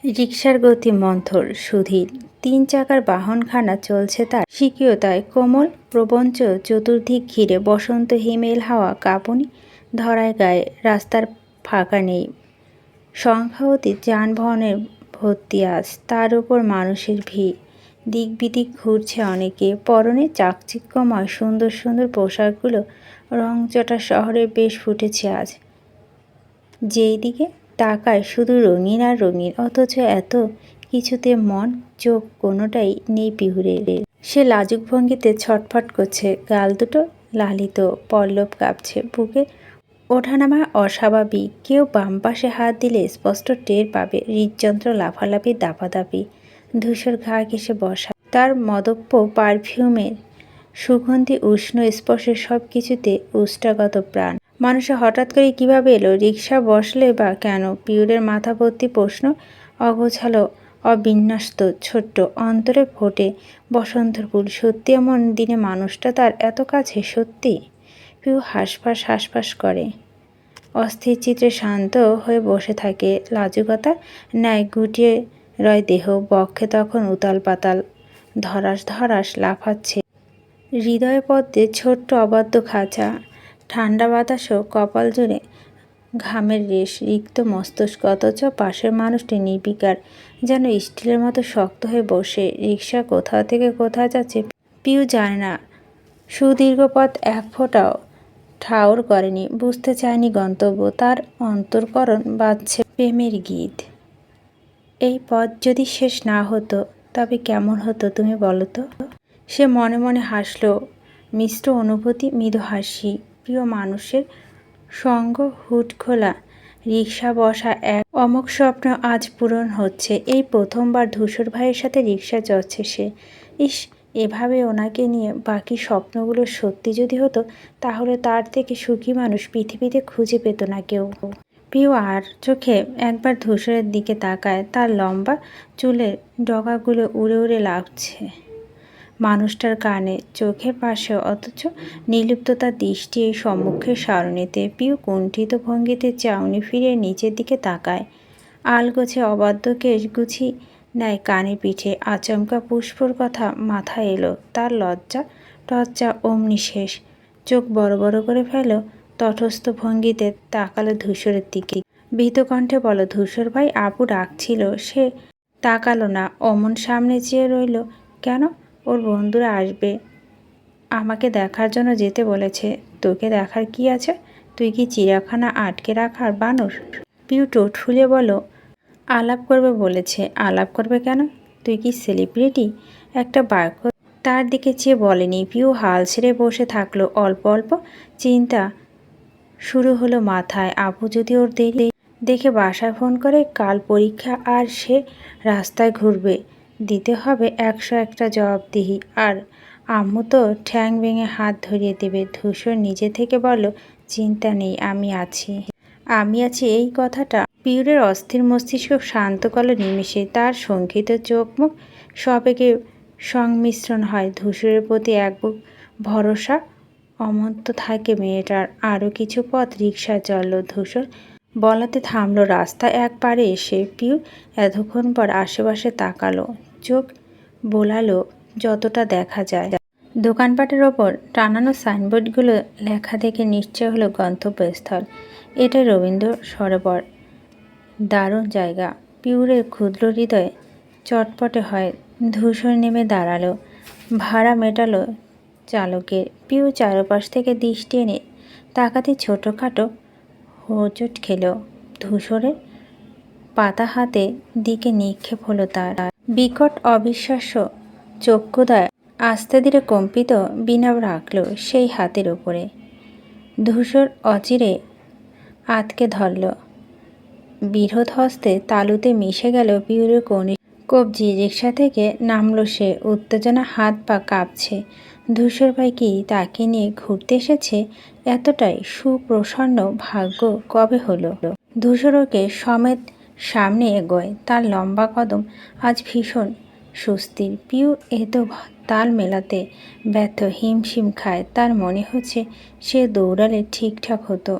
রিকশার গতি মন্থর সুধীর। ৩ চাকার বাহনখানা চলছে তার স্বকীয়তায় কোমল প্রপঞ্চ। চতুর্দিক ঘিরে বসন্ত হিমেল হাওয়া কাঁপুনি ধরায় গায়ে। রাস্তার ফাঁকা নেই, সংখ্যাতীত যানবাহনের ভর্তি আজ। তার উপর মানুষের ভিড়, দিক বিদিক ঘুরছে অনেকে। পরনে চাকচিক্যময় সুন্দর সুন্দর পোশাকগুলো রংচটা শহরের বেশ ফুটেছে আজ। যেই দিকে তাকায় শুধু রঙিন আর রঙিন, অথচ এত কিছুতে মন চোখ কোনোটাই নেই পিহুরের। সে লাজুক ভঙ্গিতে ছটফট করছে, গাল দুটো লালিত, পল্লব কাঁপছে, বুকে ওঠানামা অস্বাভাবিক। কেউ বাম পাশে হাত দিলে স্পষ্ট টের পাবে হৃদযন্ত্র লাফালাফি, দাপাদাপি। ধূসর ঘা ঘেঁষে বসা, তার মদপ্য পারফিউমের সুগন্ধি উষ্ণ স্পর্শে সব কিছুতে উষ্টাগত প্রাণ। মানুষে হঠাৎ করে কিভাবে এলো, রিকশা বসলে বা কেন? পিউরের মাথা ভর্তি প্রশ্ন, অগোছালো, অবিন্যস্ত, ছোট্ট। অন্তরে ফোটে বসন্তের ফুল। সত্যি এমন দিনে মানুষটা তার এত কাছে? সত্যি? পিউ হাঁসফাঁস করে, অস্থির চিত্রে শান্ত হয়ে বসে থাকে। লাজুকতা ন্যায় গুটিয়ে রয় দেহ, বক্ষে তখন উতাল পাতাল, ধরাস ধরাস লাফাচ্ছে হৃদয় পদ্মে ছোট্ট অবাধ্য খাঁচা। ঠান্ডা বাতাসও কপাল জুড়ে ঘামের রেশ, রিক্ত মস্তিষ্ক। অথচ পাশের মানুষটি নির্বিকার, যেন স্টিলের মতো শক্ত হয়ে বসে। রিকশা কোথা থেকে কোথায় যাচ্ছে পিউ জানে না। সুদীর্ঘ পথ এক ফোঁটাও ঠাউর করেনি, বুঝতে চায়নি গন্তব্য। তার অন্তর্করণ বাজছে প্রেমের গীত। এই পথ যদি শেষ না হতো তবে কেমন হতো তুমি বলো তো? সে মনে মনে হাসল, মিশ্র অনুভূতি, মৃদু হাসি। প্রিয় মানুষের সঙ্গ হুট খোলা রিকশা বসা এক অমোঘ স্বপ্ন আজ পূরণ হচ্ছে। এই প্রথমবার ধূসর ভাইয়ের সাথে রিকশা চড়ছে সে। ইস, এভাবে ওনাকে নিয়ে বাকি স্বপ্নগুলো সত্যি যদি হতো, তাহলে তার থেকে সুখী মানুষ পৃথিবীতে খুঁজে পেত না কেউ। প্রিয় আর চোখে একবার ধূসরের দিকে তাকায়। তার লম্বা চুলের ডগাগুলো উড়ে উড়ে লাগছে মানুষটার কানে, চোখের পাশে, অথচ নির্লিপ্ত তার দৃষ্টি এই সম্মুখের সারণীতে। পিউ কুণ্ঠিত ভঙ্গিতে চাউনি ফিরে নিচের দিকে তাকায়। আলগোছে অবাধ্য কেশ গুছি নেয় কানে পিঠে। আচমকা পুষ্পর কথা মাথায় এলো তার। লজ্জা টজ্জা অমনি শেষ। চোখ বড় বড় করে ফেল, তটস্থ ভঙ্গিতে তাকালো ধূসরের দিকে। ভীত কণ্ঠে বলো, ধূসর ভাই, আপু ডাকছিল। সে তাকালো না, অমন সামনে চেয়ে রইল। কেন? ওর বন্ধুরা আসবে, আমাকে দেখার জন্য যেতে বলেছে। তোকে দেখার কি আছে? তুই কি চিড়িয়াখানা আটকে রাখার বানর? পিউ ঠোঁট ফুলে বলো, আলাপ করবে বলেছে। আলাপ করবে কেন? তুই কি সেলিব্রিটি? একটা বাক্য তার দিকে চেয়ে বলেনি। পিউ হাল ছেড়ে বসে থাকলো। অল্প অল্প চিন্তা শুরু হলো মাথায়। আপু যদি ওর দেখে বাসায় ফোন করে, কাল পরীক্ষা আর সে রাস্তায় ঘুরবে, দিতে হবে ১০১টা জবাবদিহি। আর আম্মু তো ঠ্যাং ভেঙে হাত ধরিয়ে দেবে। ধূসর নিজে থেকে বলল, চিন্তা নেই, আমি আছি। আমি আছি, এই কথাটা পিউরের অস্থির মস্তিষ্ক শান্ত করল নিমেষে। তার শঙ্কিত চোখ মুখ সবেগে সংমিশ্রণ হয়। ধূসরের প্রতি এক বুক ভরসা অমন্ত থাকে মেয়েটার। আরও কিছু পথ রিকশা চলল। ধূসর বলাতে থামল রাস্তা এক পারে এসে। পিউ এতক্ষণ পর আশেপাশে তাকালো, চোখ বোলালো যতটা দেখা যায়। দোকানপাটের ওপর টানানো সাইনবোর্ডগুলো লেখা দেখে নিশ্চয় হলো গন্তব্যস্থল। এটা রবীন্দ্র সরোবর। দারুণ জায়গা। পিউরের ক্ষুদ্র হৃদয়ে চটপটে হয়। ধূসর নেমে দাঁড়ালো, ভাড়া মেটালো চালকের। পিউ চারপাশ থেকে দৃষ্টি এনে তাকাতে ছোটোখাটো হোঁচট খেল। ধূসরের পাতা হাতে দিকে নিক্ষেপ হলো তার। বিকট অবিশ্বাস্য চক্ষুদয় আস্তে ধীরে কম্পিত বিনাব রাখল সেই হাতের ওপরে। ধূসর অচিরে আতকে ধরল। বৃহৎ হস্তে তালুতে মিশে গেল পিউরের কবজি। রিকশা থেকে নামল সে, উত্তেজনা হাত পা কাঁপছে। ধূসর ভাই কি তাকে নিয়ে ঘুরতে এসেছে? এতটাই সুপ্রসন্ন ভাগ্য কবে হলো? ধূসর ওকে সমেত সামনে এগোয়। তার লম্বা কদম আজ ভীষণ সুস্থির। পিউ এত তাল মেলাতে ব্যর্থ, হিমশিম খায়। তার মনে হচ্ছে সে দৌড়ালে ঠিকঠাক হতো।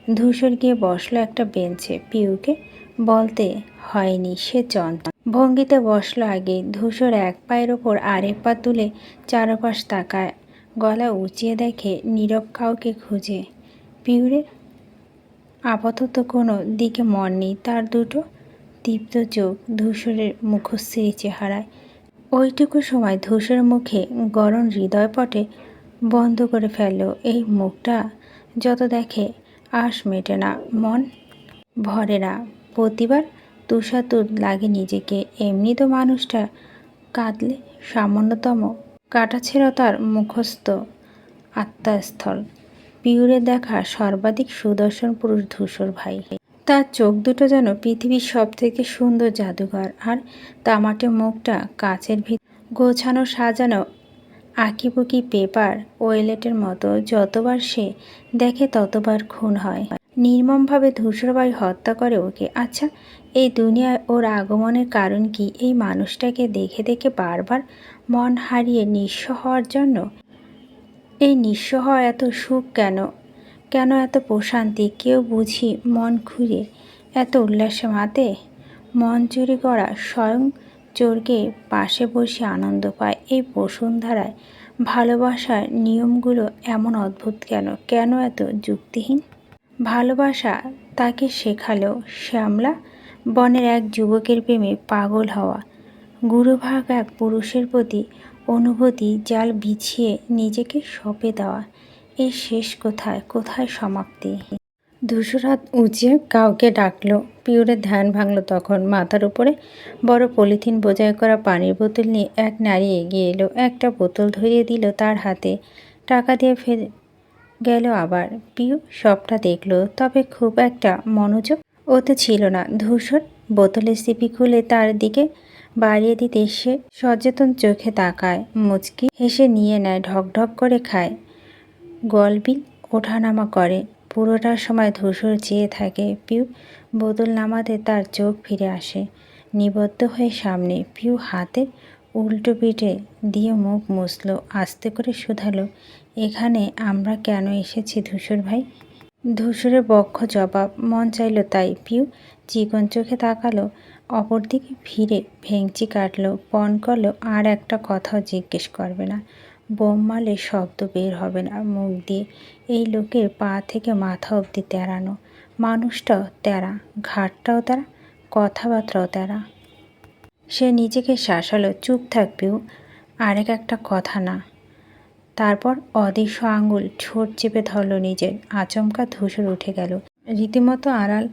ধূসর গিয়ে বসলো একটা বেঞ্চে। পিউকে বলতে হয়নি, সে চঞ্চল ভঙ্গিতে বসলো আগে। ধূসর এক পায়ের ওপর আরেক পা তুলে চারপাশ তাকায়, গলা উঁচিয়ে দেখে নীরব কাউকে খুঁজে। পিউরে আপাতত কোনো দিকে মন নেই তার। দুটো দীপ্ত চোখ ধূসরের মুখশ্রী চেহারায়। ওইটুকু সময় ধূসর মুখে গরম হৃদয়পটে বন্ধ করে ফেলল। এই মুখটা যত দেখে আশ মেটে না, মন ভরে না। প্রতিবার তুষাতুর লাগে নিজেকে। এমনি তো মানুষটা কাঁদলে সামান্যতম কাটাছেঁড়তার মুখস্থ আত্মাস্থল। পিউরে দেখা সর্বাধিক সুদর্শন পুরুষ ধূসর ভাই। তার চোখ দুটো যেন পৃথিবীর সব থেকে সুন্দর জাদুঘর। আর তামাটে মুখটা কাচের ভিতর গোছানো সাজানো আঁকিবুকি পেপার ওয়েলেটের মতো। যতবার সে দেখে ততবার খুন হয়। নির্মমভাবে ধূসরভাই হত্যা করে ওকে। আচ্ছা, এই দুনিয়ায় ওর আগমনের কারণ কি? এই মানুষটাকে দেখে দেখে বারবার মন হারিয়ে নিঃস্ব হওয়ার জন্য? এই নিঃস্ব হওয়া এত সুখ কেন? কেন এত প্রশান্তি? কেউ বুঝি মন খুঁড়ে এত উল্লাসে মাতে? মন চুরি করা স্বয়ং চোরকে পাশে বসে আনন্দ পায়। এই বসুন্ধরায় ভালোবাসার নিয়মগুলো এমন অদ্ভুত কেন? কেন এত যুক্তিহীন? ভালোবাসা তাকে শেখালো শ্যামলা বনের এক যুবকের প্রেমে পাগল হওয়া, গুরুভাগ এক পুরুষের প্রতি অনুভূতি জাল বিছিয়ে নিজেকে সঁপে দেওয়া। এর শেষ কোথায়? কোথায় সমাপ্তি? ধূসর হাত উঁচিয়ে কাউকে ডাকলো। পিউরের ধ্যান ভাঙল তখন। মাথার উপরে বড় পলিথিন বোঝাই করা পানির বোতল নিয়ে এক নারী এগিয়ে এলো। একটা বোতল ধরিয়ে দিল তার হাতে। টাকা দিয়ে ফের গেল আবার। পিউ সবটা দেখল, তবে খুব একটা মনোযোগ ওতে ছিল না। ধূসর বোতলের সিপি খুলে তার দিকে বাড়িয়ে দিতে সে সচেতন চোখে তাকায়, মুচকি হেসে নিয়ে নেয়, ঢকঢক করে খায়, গলবিল ওঠানামা করে। পুরোটা সময় ধূসর চেয়ে থাকে। পিউ বোতল নামাতে তার চোখ ফিরে আসে নিবদ্ধ হয়ে সামনে। পিউ হাতে উল্টো পিঠে দিয়ে মুখ মুছল, আস্তে করে শুধালো, এখানে আমরা কেন এসেছি ধূসর ভাই? ধূসরের বক্ষ জবাব মন চাইল তাই। পিউ চিকন চোখে তাকালো, অপরদিকে ফিরে ভেংচি কাটলো, পণ করলো আর একটা কথাও জিজ্ঞেস করবে না। বোম মারলে শব্দ বের হবে না মুখ দিয়ে। এই লোকের পা থেকে মাথা অবধি তেড়ানো। মানুষটাও তেড়া, ঘাটটাও তেড়া, কথাবার্তাও তেড়া। সে নিজেকে শাসালো, চুপ থাক পিউ, আরেক একটা কথা না। তারপর অদৃশ্য আঙুল ঠোঁট চেপে ধরল নিজের। আচমকা ধূসর উঠে গেল, রীতিমতো আড়াল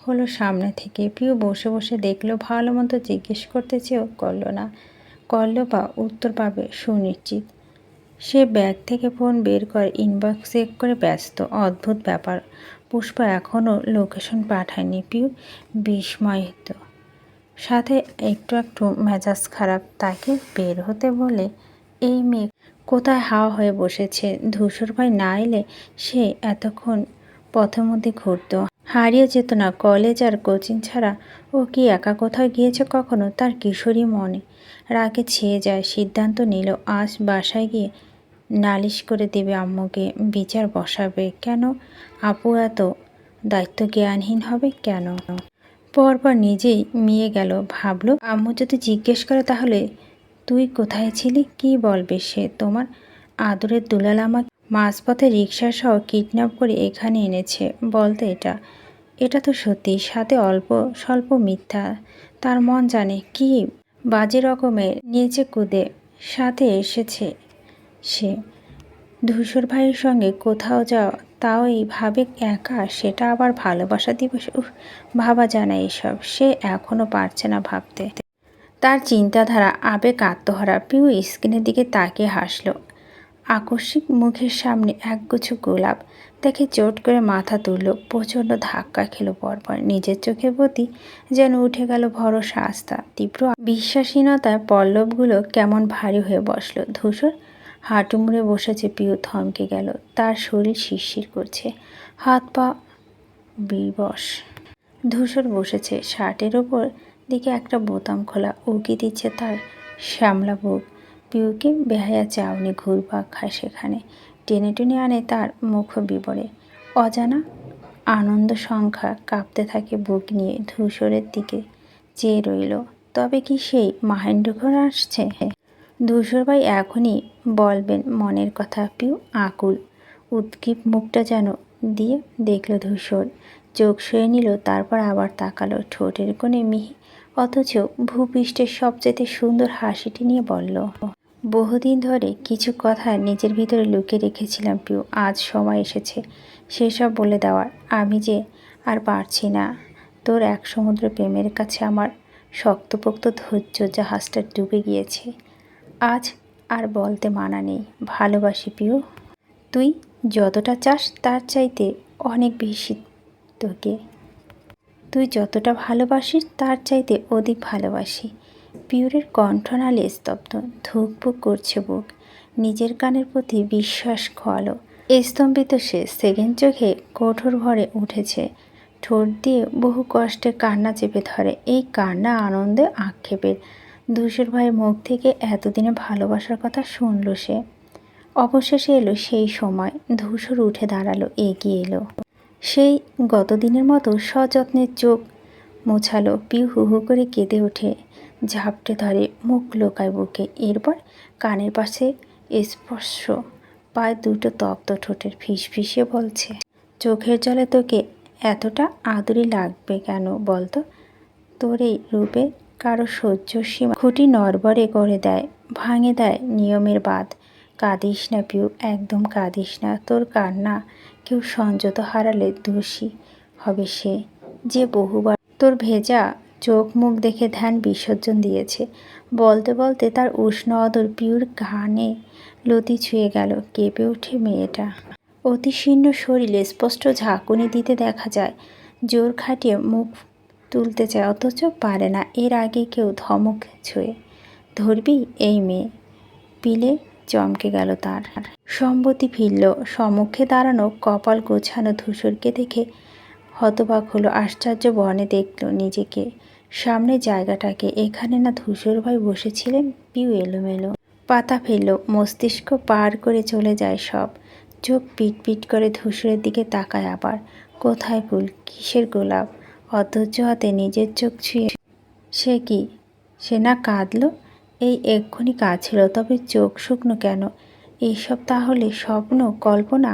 হলো সামনে থেকে। পিউ বসে বসে দেখলো, ভালো মতো জিজ্ঞেস করতে চেয়েও করল না। করল বা উত্তর পাবে সুনিশ্চিত। সে ব্যাগ থেকে ফোন বের করে ইনবক্স চেক করে ব্যস্ত। অদ্ভুত ব্যাপার, পুষ্পা এখনও লোকেশন পাঠায়নি। পিউ বিস্ময়িত, সাথে একটু একটু মেজাজ খারাপ। তাকে বের হতে বলে এই মেয়ে কোথায় হাওয়া হয়ে বসেছে। ধূসর ভাই না এলে সে এতক্ষণ পথের মধ্যে ঘুরত, হারিয়ে যেত না। কলেজ আর কোচিং ছাড়া ও কি একা কোথাও গিয়েছে কখনো? তার কিশোরী মনে রাগে ছেয়ে যায়। সিদ্ধান্ত নিল আজ বাসায় গিয়ে নালিশ করে দেবে আম্মুকে, বিচার বসাবে। কেন আপু এত দায়িত্ব জ্ঞানহীন হবে? কেন? পরপর নিজেই মিয়ে গেল। ভাবলো আম্মু যদি জিজ্ঞেস করে তাহলে তুই কোথায় ছিলি? কি বলবে সে? তোমার আদরের দুলাল আমাকে মাঝপথে রিক্সাসহ কিডন্যাপ করে এখানে এনেছে বলতে। এটা তো সত্যি, সাথে অল্প স্বল্প মিথ্যা। তার মন জানে কি বাজে রকমের নেচে কুদে সাথে এসেছে সে। ধূসর ভাইয়ের সঙ্গে কোথাও যাওয়া, তাও এইভাবে একা, সেটা আবার ভালোবাসা দিবস। ভাবা যায় না এসব। সে এখনও পারছে না ভাবতে। তার চিন্তাধারা আবেগ আত্মহারা। পিউ স্ক্রিনের দিকে তাকিয়ে হাসল। আকস্মিক মুখের সামনে একগুচ্ছ গোলাপ দেখে চোট করে মাথা তুলল। প্রচণ্ড ধাক্কা খেল পরপর। নিজের চোখের প্রতি যেন উঠে গেল ভরসা, আস্থা। তীব্র বিশ্বাসহীনতায় পল্লবগুলো কেমন ভারী হয়ে বসল। ধূসর হাঁটু মুড়ে বসেছে। পিউ থমকে গেল। তার শরীর শিরশির করছে, হাত পা বিবশ। ধূসর বসেছে, শার্টের ওপর দিকে একটা বোতাম খোলা, উকি দিচ্ছে তার শ্যামলা বুক। পিউকে বেহায়া চাউনি ঘুরপাক খায় সেখানে, টেনে টেনে আনে তার মুখ বিবরে। অজানা আনন্দ সংখ্যা কাঁপতে থাকে বুক নিয়ে। ধূসরের দিকে চেয়ে রইল। তবে কি সেই মাহেন্দ্রক্ষণ আসছে? ধূসরভাই এখনই বলবেন মনের কথা। পিউ আকুল উদ্গ্রীব মুখটা যেন দিয়ে দেখল ধূসর, চোখ সয়ে নিল, তারপর আবার তাকালো। ঠোঁটের কোণে মিহি অথচ ভূপৃষ্ঠের সবচেয়ে সুন্দর হাসিটি নিয়ে বলল, বহুদিন ধরে কিছু কথা নিজের ভিতরে লুকিয়ে রেখেছিলাম পিউ, আজ সময় এসেছে সেসব বলে দেওয়ার। আমি যে আর পারছি না। তোর এক সমুদ্র প্রেমের কাছে আমার শক্তপোক্ত ধৈর্য জাহাজটা ডুবে গিয়েছে। আজ আর বলতে মানা নেই, ভালোবাসি পিউ। তুই যতটা চাস তার চাইতে অনেক বেশি তোকে। তুই যতটা ভালোবাসিস তার চাইতে অধিক ভালোবাসি। পিউরের কণ্ঠনালে স্তব্ধ, ধুকপুক করছে বুক। নিজের কানের প্রতি বিশ্বাস খোয়ালো। স্তম্ভিত সে, সেকেন্ড চোখে কঠোর ভরে উঠেছে। ঠোঁট দিয়ে বহু কষ্টে কান্না চেপে ধরে। এই কান্না আনন্দে আক্ষেপের। ধূসর ভাইয়ের মুখ থেকে এতদিনে ভালোবাসার কথা শুনল সে। অবশেষে এলো সেই সময়। ধূসর উঠে দাঁড়ালো, এগিয়ে এলো। সেই গতদিনের মতো সযত্নে চোখ মোছালো। পিউ হু হু করে কেঁদে ওঠে, ঝাপটে ধরে, মুখ লোকায় বুকে। এরপর কানের পাশে স্পর্শ পায় দুটো তপ্ত ঠোঁটের। ফিসফিসিয়ে বলছে, চোখের জলে তোকে এতটা আদুরি লাগবে কেন বলতো? তোর এই রূপে কারো সহ্য সীমা খুঁটি নড়বড়ে করে দেয়, ভাঙে দেয় নিয়মের বাঁধ। কাঁদিস না পিউ, একদম কাঁদিস না। তোর কান্না কেউ সংযত হারালে দোষী হবে সে, যে বহুবার তোর ভেজা চোখ মুখ দেখে ধ্যান বিসর্জন দিয়েছে। বলতে বলতে তার উষ্ণ অদর পিউর ঘানে লতি ছুঁয়ে গেল। কেঁপে ওঠে মেয়েটা। অতি শীর্ণ শরীরে স্পষ্ট ঝাঁকুনি দিতে দেখা যায়। জোর খাটিয়ে মুখ তুলতে চায়, অথচ পারে না। এর আগে কেউ ধমক ছুঁয়ে, ধরবি এই মেয়ে? পিলে চমকে গেল তার। সম্মতি ফিরল। সম্মুখে দাঁড়ানো কপাল গোছানো ধূসরকে দেখে হতবাক হলো। আশ্চর্য বনে দেখল নিজেকে, সামনে জায়গাটাকে। এখানে না ধূসর ভাই বসেছিলেন? পিউ এলোমেলো পাতা ফেলল। মস্তিষ্ক পার করে চলে যায় সব। চোখ পিট পিট করে ধূসরের দিকে তাকায় আবার। কোথায় ফুল, কিসের গোলাপ? অধৈর্য হাতে নিজের চোখ ছুঁয়ে, সে কি, সে না কাঁদল? এই এক্ষুনি কাঁদছিল, তবে চোখ শুকনো কেন? এইসব তাহলে স্বপ্ন, কল্পনা?